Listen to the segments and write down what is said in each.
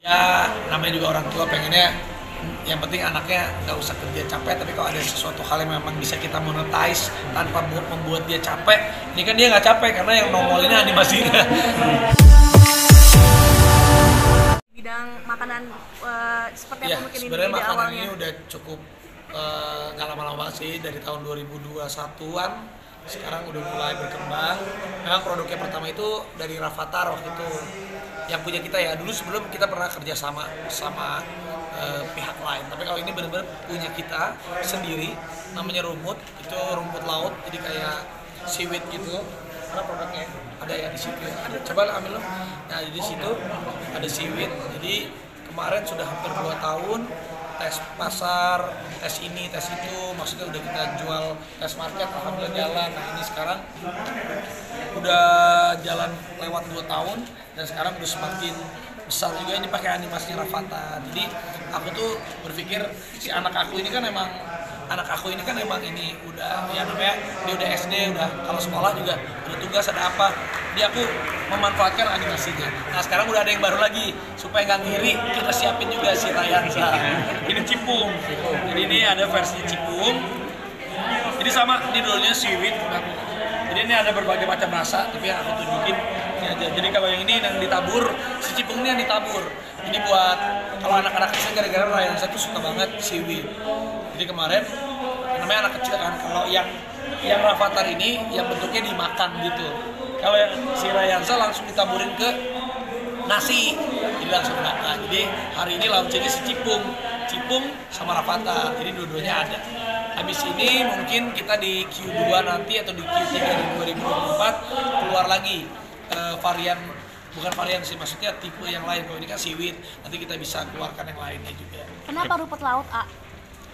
Ya, namanya juga orang tua pengennya yang penting anaknya nggak usah kerja capek, tapi kalau ada sesuatu hal yang memang bisa kita monetize tanpa membuat dia capek, ini kan dia nggak capek karena yang nongolinnya animasinya. Bidang makanan seperti Ya, apa mungkin sebenarnya ini makanan awalnya? ini udah cukup nggak lama-lama banget sih, dari tahun 2021-an sekarang udah mulai berkembang. Memang produknya pertama itu dari Rafathar waktu itu yang punya kita ya. Dulu sebelum kita pernah kerja sama pihak lain, tapi kalau ini benar-benar punya kita sendiri, namanya Rumut. Itu rumput laut, jadi kayak seaweed gitu. Karena produknya ada ya di situ ya. Ada, coba lah ambil lo. Nah, di situ ada seaweed. Jadi kemarin sudah hampir 2 tahun tes pasar, tes ini, tes itu, maksudnya udah kita jual tes market, alhamdulillah jalan. Nah, ini sekarang udah jalan lewat 2 tahun dan sekarang udah semakin besar juga. Ini pakai animasinya Rafathar. Jadi aku tuh berpikir si anak aku ini kan emang ini udah ya namanya dia udah SD, udah kalau sekolah juga udah tugas ada apa, dia aku memanfaatkan animasinya. Nah, sekarang udah ada yang baru lagi supaya nggak ngiri, kita siapin juga si Rayansa. Ini cipung, jadi ini ada versi cipung. Jadi sama ini dulunya seaweed. Jadi ini ada berbagai macam rasa, tapi yang aku tunjukin ini aja. Jadi kalau yang ini yang ditabur, si cipung ini yang ditabur. Ini buat kalau anak-anak kecil, gara-gara Rayansa tuh suka banget seaweed. Jadi kemarin namanya anak kecil kan, kalau yang Rafathar ini yang bentuknya dimakan gitu. Kalau yang si Rayansa langsung ditaburin ke nasi, jadi langsung makan. Jadi hari ini launchingnya si cipung sama Rafathar, jadi dua-duanya ada. Habis ini mungkin kita di Q2 nanti atau di Q3 di 2024 keluar lagi varian, bukan varian sih, maksudnya tipe yang lain. Kalau ini kan seaweed, nanti kita bisa keluarkan yang lainnya juga. Kenapa rumput laut, A?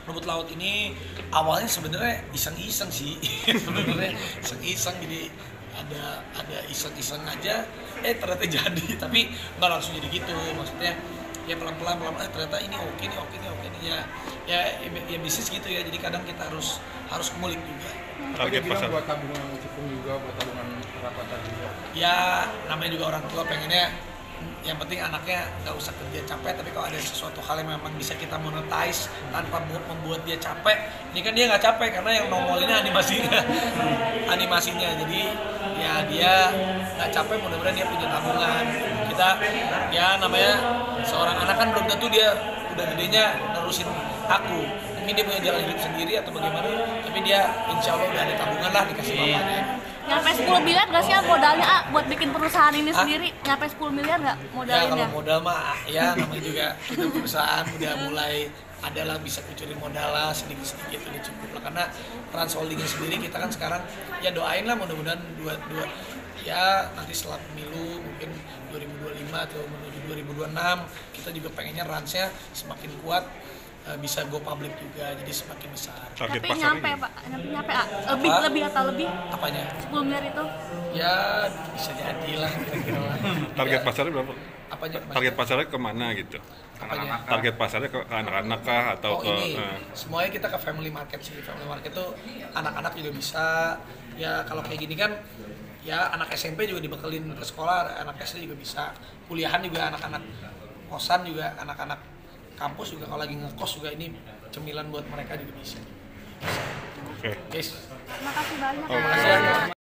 Rumput laut ini awalnya sebenarnya iseng-iseng sih, sebenarnya iseng-iseng, jadi ada iseng-iseng aja, ternyata jadi, tapi nggak langsung jadi gitu, maksudnya ya pelan-pelan ternyata ini oke nih ya bisnis gitu ya. Jadi kadang kita harus ngulik juga. Target pasar buat tabungan cipung juga, buat tabungan Rafathar juga. Ya, namanya juga orang tua pengennya yang penting anaknya nggak usah kerja capek, tapi kalau ada sesuatu hal yang memang bisa kita monetize tanpa membuat dia capek, ini kan dia nggak capek karena yang nongolinnya animasinya. Jadi ya dia nggak capek, mudah-mudahan dia punya tabungan. Kita ya namanya seorang anak kan belum tentu dia udah gedenya nerusin aku, mungkin dia punya jalan hidup sendiri atau bagaimana, tapi dia insya Allah udah ada tabungan lah dikasih bapaknya. Nyampe 10 miliar gak sih modalnya, A, buat bikin perusahaan ini sendiri? Nyampe 10 miliar gak modalnya? Ya kalau modal mah ya namanya juga kita perusahaan udah mulai adalah bisa kucurin modal lah sedikit-sedikit, udah cukup lah. Karena trans holdingnya sendiri kita kan sekarang ya doain lah mudah-mudahan dua ya nanti setelah pemilu mungkin 2025 atau menuju 2026 kita juga pengennya ransnya semakin kuat, bisa go public juga, jadi semakin besar. Tapi nyampe, Pak, nyampe, A? Lebih atau lebih? Apanya? 10 miliar itu? Ya bisa jadi lah kira-kira lah. Target pasarnya berapa? Apanya? Target pasarnya kemana gitu? Apanya? Target pasarnya ke anak-anak kah atau ke ini semuanya kita ke family market sih. Family market tuh anak-anak juga bisa. Ya kalau kayak gini kan ya anak SMP juga dibekelin ke sekolah, anak SD juga bisa. Kuliahan juga, anak-anak kosan juga, anak-anak kampus juga kalau lagi ngekos juga ini cemilan buat mereka juga bisa. Oke. Guys. Terima kasih banyak, Oh, A. Makasih ya.